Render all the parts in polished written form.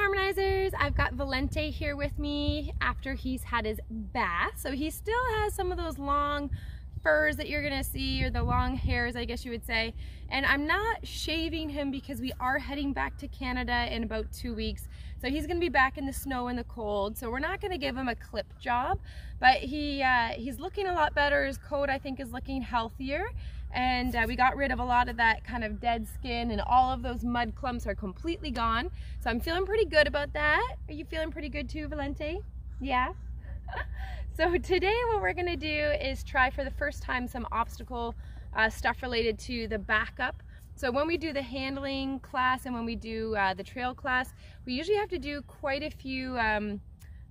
Harmonizers, I've got Valiente here with me after he's had his bath. So he still has some of those long furs that you're gonna see, or the long hairs, I guess you would say. And I'm not shaving him because we are heading back to Canada in about 2 weeks. So he's gonna be back in the snow and the cold. So we're not gonna give him a clip job, but he's looking a lot better. His coat, I think, is looking healthier. And we got rid of a lot of that kind of dead skin, and all of those mud clumps are completely gone. So I'm feeling pretty good about that. Are you feeling pretty good too, Valiente? Yeah? So today what we're gonna do is try for the first time some obstacle stuff related to the backup. So when we do the handling class and when we do the trail class, we usually have to do quite a few,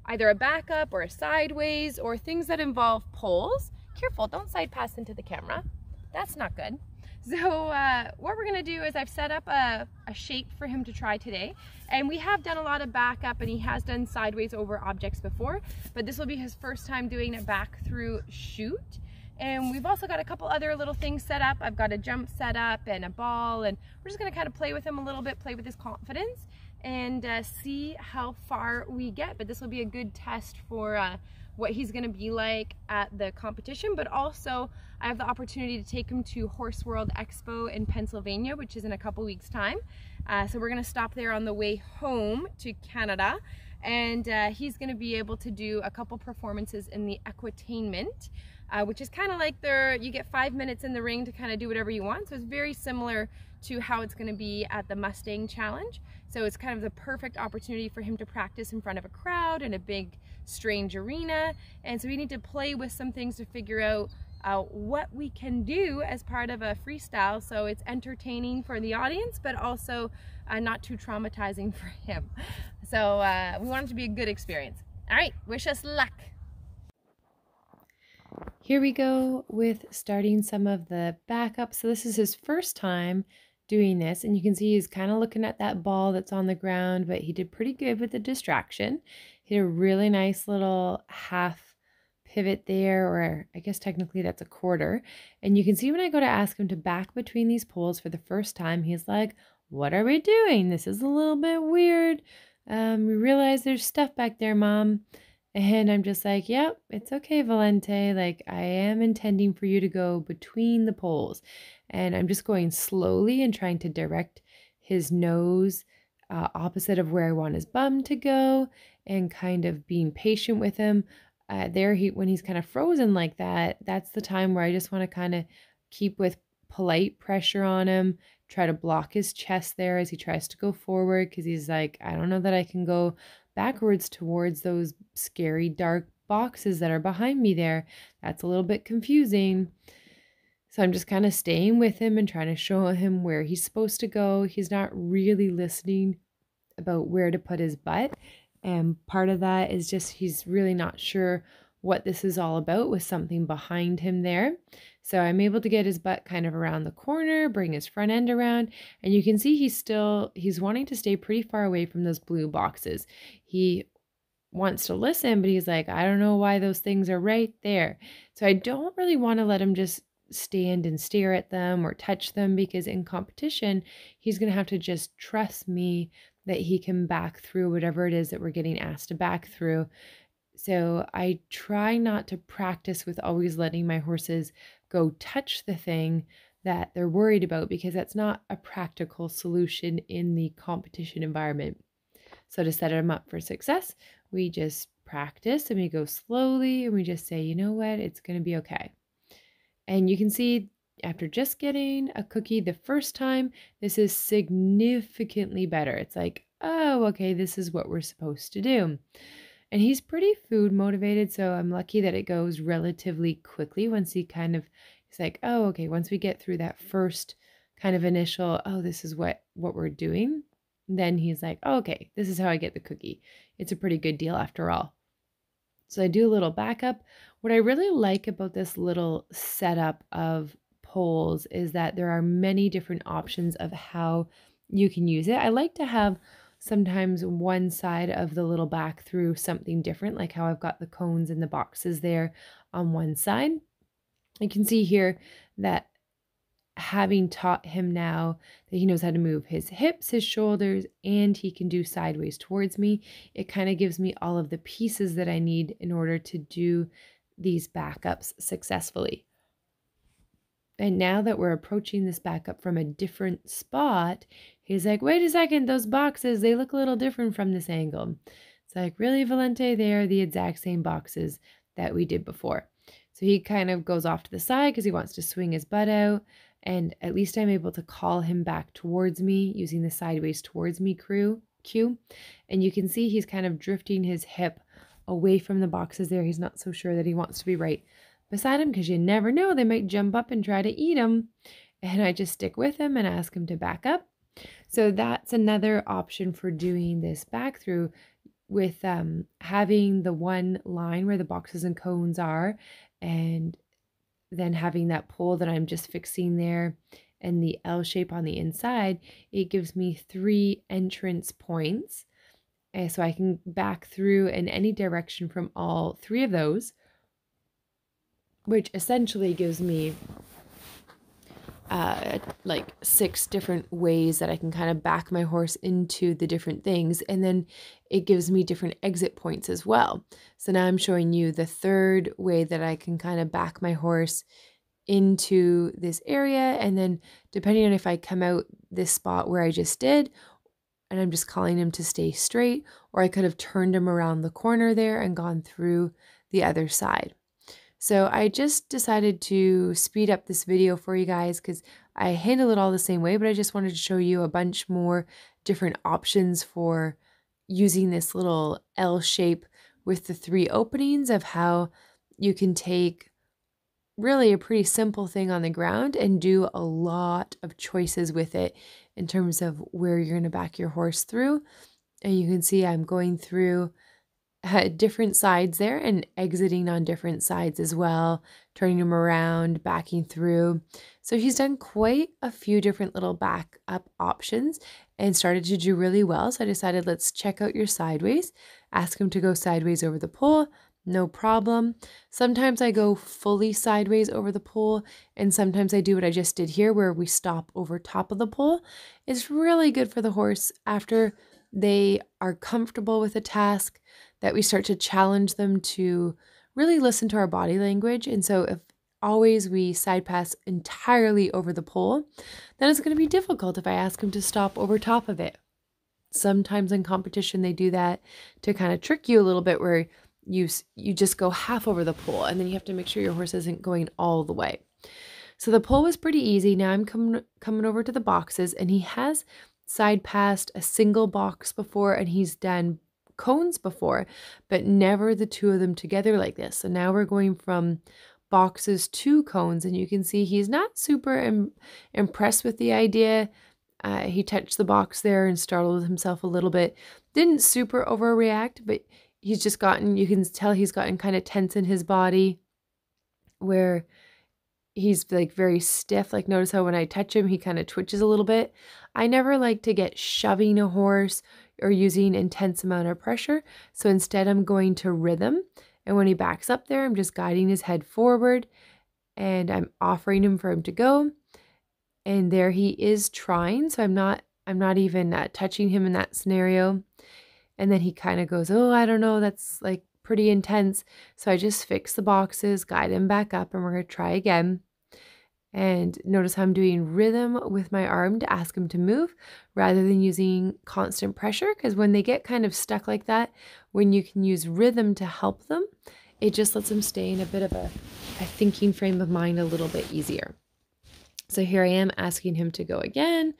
either a backup or a sideways or things that involve poles. Careful, don't side pass into the camera. That's not good. So what we're gonna do is I've set up a shape for him to try today. And we have done a lot of backup, and he has done sideways over objects before, but this will be his first time doing a back through shoot. And we've also got a couple other little things set up. I've got a jump set up and a ball, and we're just gonna kind of play with him a little bit, play with his confidence, and see how far we get. But this will be a good test for what he's gonna be like at the competition, but also I have the opportunity to take him to Horse World Expo in Pennsylvania, which is in a couple weeks time. So we're gonna stop there on the way home to Canada, and he's gonna be able to do a couple performances in the equitainment, which is kind of like you get 5 minutes in the ring to kind of do whatever you want. So it's very similar to how it's going to be at the Mustang challenge. So it's kind of the perfect opportunity for him to practice in front of a crowd in a big strange arena. And so we need to play with some things to figure out what we can do as part of a freestyle, so it's entertaining for the audience but also not too traumatizing for him. So we want it to be a good experience. All right, wish us luck. Here we go with starting some of the backup. So this is his first time doing this, and you can see he's kind of looking at that ball that's on the ground, but he did pretty good with the distraction. He did a really nice little half pivot there, or I guess technically that's a quarter. And you can see when I go to ask him to back between these poles for the first time, he's like, "What are we doing? This is a little bit weird. We realize there's stuff back there, Mom." And I'm just like, "Yep, it's okay, Valiente. Like, I am intending for you to go between the poles." And I'm just going slowly and trying to direct his nose opposite of where I want his bum to go, and kind of being patient with him. When he's kind of frozen like that, that's the time where I just want to kind of keep with polite pressure on him, try to block his chest there as he tries to go forward, because he's like, "I don't know that I can go backwards towards those scary dark boxes that are behind me there. That's a little bit confusing." So I'm just kind of staying with him and trying to show him where he's supposed to go. He's not really listening about where to put his butt. And part of that is just he's really not sure what this is all about with something behind him there. So I'm able to get his butt kind of around the corner, bring his front end around, and you can see he's wanting to stay pretty far away from those blue boxes. He wants to listen, but he's like, "I don't know why those things are right there." So I don't really want to let him just stand and stare at them or touch them, because in competition, he's going to have to just trust me that he can back through whatever it is that we're getting asked to back through. So I try not to practice with always letting my horses go touch the thing that they're worried about, because that's not a practical solution in the competition environment. So to set them up for success, we just practice and we go slowly and we just say, "You know what, it's going to be okay." And you can see after just getting a cookie the first time, this is significantly better. It's like, "Oh, okay, this is what we're supposed to do." And he's pretty food motivated, so I'm lucky that it goes relatively quickly once he's like, "Oh, okay," once we get through that first kind of initial, "Oh, this is what we're doing," then he's like, "Oh, okay, this is how I get the cookie. It's a pretty good deal after all." So I do a little backup. What I really like about this little setup of poles is that there are many different options of how you can use it. I like to have sometimes one side of the little back through something different, like how I've got the cones and the boxes there on one side. You can see here that having taught him now that he knows how to move his hips, his shoulders, and he can do sideways towards me, it kind of gives me all of the pieces that I need in order to do these backups successfully. And now that we're approaching this backup from a different spot, he's like, wait a second, those boxes, they look a little different from this angle. It's like, really, Valente? They are the exact same boxes that we did before. So he kind of goes off to the side because he wants to swing his butt out. And at least I'm able to call him back towards me using the sideways towards me cue. And you can see he's kind of drifting his hip away from the boxes there. He's not so sure that he wants to be right beside him because you never know, they might jump up and try to eat him. And I just stick with him and ask him to back up. So that's another option for doing this back through with having the one line where the boxes and cones are, and then having that pole that I'm just fixing there and the L shape on the inside. It gives me 3 entrance points. And so I can back through in any direction from all 3 of those, which essentially gives me like 6 different ways that I can kind of back my horse into the different things. And then it gives me different exit points as well. So now I'm showing you the 3rd way that I can kind of back my horse into this area. And then depending on if I come out this spot where I just did, and I'm just calling him to stay straight, or I could have turned him around the corner there and gone through the other side. So I just decided to speed up this video for you guys because I handle it all the same way, but I just wanted to show you a bunch more different options for using this little L shape with the 3 openings of how you can take really a pretty simple thing on the ground and do a lot of choices with it in terms of where you're going to back your horse through. And you can see I'm going through different sides there and exiting on different sides as well, turning him around, backing through. So he's done quite a few different little back up options and started to do really well. So I decided, let's check out your sideways. Ask him to go sideways over the pole. No problem. Sometimes I go fully sideways over the pole, and sometimes I do what I just did here where we stop over top of the pole. It's really good for the horse after they are comfortable with a task that we start to challenge them to really listen to our body language. And so if always we side pass entirely over the pole, then it's going to be difficult if I ask them to stop over top of it. Sometimes in competition, they do that to kind of trick you a little bit where you just go half over the pole and then you have to make sure your horse isn't going all the way. So the pole was pretty easy. Now I'm coming over to the boxes, and he has side passed a single box before and he's done cones before, but never the 2 of them together like this. So now we're going from boxes to cones, and you can see he's not super impressed with the idea. He touched the box there and startled himself a little bit. Didn't super overreact, but he's just gotten, you can tell he's gotten kind of tense in his body where he's like very stiff. Like notice how when I touch him, he kind of twitches a little bit. I never like to get shoving a horse or using intense amount of pressure. So instead I'm going to rhythm. And when he backs up there, I'm just guiding his head forward and I'm offering him for him to go. And there he is trying. So I'm not even touching him in that scenario. And then he kind of goes, oh, I don't know, that's like pretty intense. So I just fix the boxes, guide him back up, and we're going to try again. And notice how I'm doing rhythm with my arm to ask him to move rather than using constant pressure. Because when they get kind of stuck like that, when you can use rhythm to help them, it just lets them stay in a bit of a thinking frame of mind a little bit easier. So here I am asking him to go again.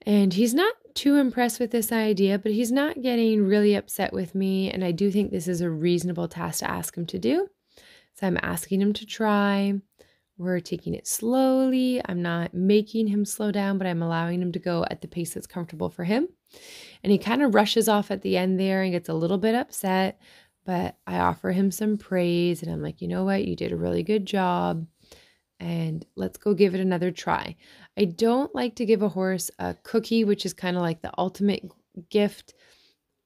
And he's not too impressed with this idea, but he's not getting really upset with me. And I do think this is a reasonable task to ask him to do. So I'm asking him to try. We're taking it slowly. I'm not making him slow down, but I'm allowing him to go at the pace that's comfortable for him. And he kind of rushes off at the end there and gets a little bit upset, but I offer him some praise and I'm like, you know what? You did a really good job. And let's go give it another try. I don't like to give a horse a cookie, which is kind of like the ultimate gift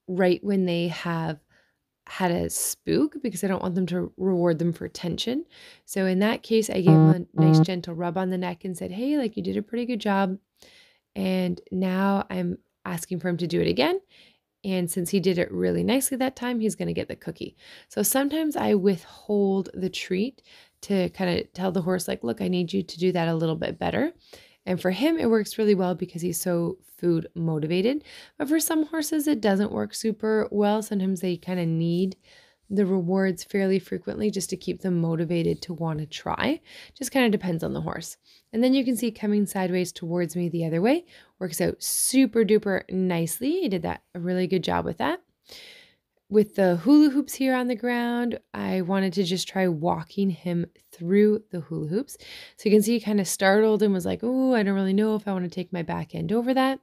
right when they have had a spook because I don't want them to reward them for attention. So in that case, I gave him a nice gentle rub on the neck and said, hey, like you did a pretty good job. And now I'm asking for him to do it again. And since he did it really nicely that time, he's going to get the cookie. So sometimes I withhold the treat to kind of tell the horse, like, look, I need you to do that a little bit better. And for him, it works really well because he's so food motivated. But for some horses, it doesn't work super well. Sometimes they kind of need the rewards fairly frequently just to keep them motivated to want to try. Just kind of depends on the horse. And then you can see coming sideways towards me the other way works out super duper nicely. He did that a really good job with that. With the hula hoops here on the ground, I wanted to just try walking him through the hula hoops. So you can see he kind of startled and was like, oh, I don't really know if I want to take my back end over that.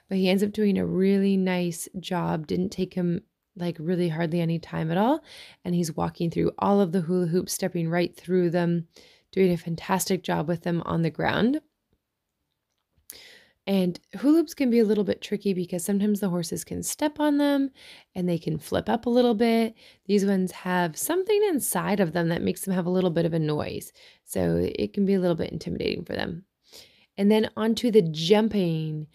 But he ends up doing a really nice job. Didn't take him like really hardly any time at all. And he's walking through all of the hula hoops, stepping right through them, doing a fantastic job with them on the ground. And hula hoops can be a little bit tricky because sometimes the horses can step on them and they can flip up a little bit. These ones have something inside of them that makes them have a little bit of a noise. So it can be a little bit intimidating for them. And then onto the jumping.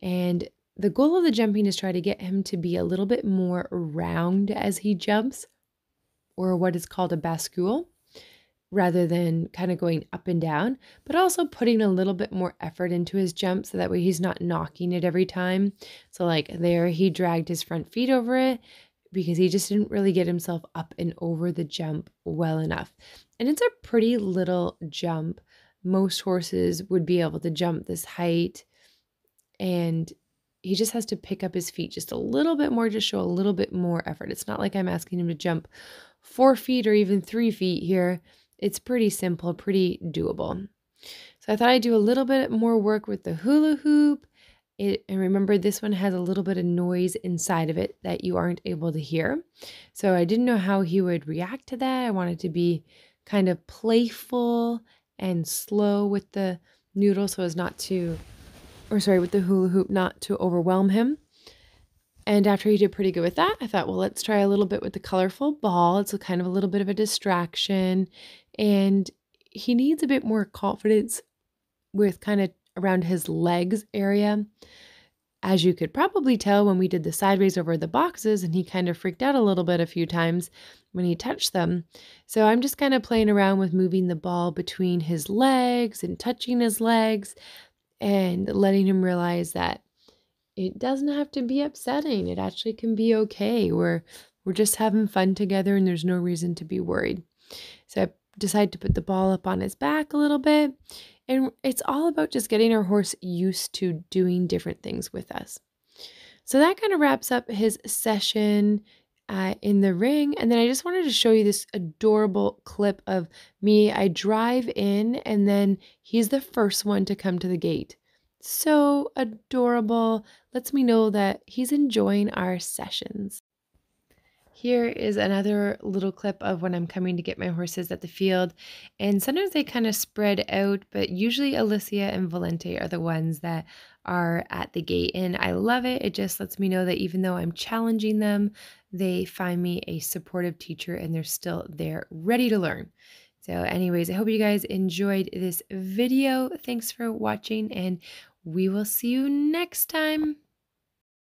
And the goal of the jumping is try to get him to be a little bit more round as he jumps, or what is called a bascule, rather than kind of going up and down, but also putting a little bit more effort into his jump so that way he's not knocking it every time. So like there, he dragged his front feet over it because he just didn't really get himself up and over the jump well enough. And it's a pretty little jump. Most horses would be able to jump this height, and he just has to pick up his feet just a little bit more, just show a little bit more effort. It's not like I'm asking him to jump 4 feet or even 3 feet here. It's pretty simple, pretty doable. So I thought I'd do a little bit more work with the hula hoop. And remember, this one has a little bit of noise inside of it that you aren't able to hear. So I didn't know how he would react to that. I wanted to be kind of playful and slow with the noodle so as not to, with the hula hoop, not to overwhelm him. And after he did pretty good with that, I thought, well, let's try a little bit with the colorful ball. It's a kind of a little bit of a distraction. And he needs a bit more confidence with kind of around his legs area. As you could probably tell when we did the sideways over the boxes, and he kind of freaked out a little bit a few times when he touched them. So I'm just kind of playing around with moving the ball between his legs and touching his legs and letting him realize that it doesn't have to be upsetting. It actually can be okay. We're just having fun together and there's no reason to be worried. So I decided to put the ball up on his back a little bit. And it's all about just getting our horse used to doing different things with us. So that kind of wraps up his session in the ring. And then I just wanted to show you this adorable clip of me. I drive in and then he's the first one to come to the gate. So adorable. Lets me know that he's enjoying our sessions. Here is another little clip of when I'm coming to get my horses at the field. And sometimes they kind of spread out, but usually Alicia and Valiente are the ones that are at the gate. And I love it. It just lets me know that even though I'm challenging them, they find me a supportive teacher and they're still there ready to learn. So anyways, I hope you guys enjoyed this video. Thanks for watching, and we will see you next time.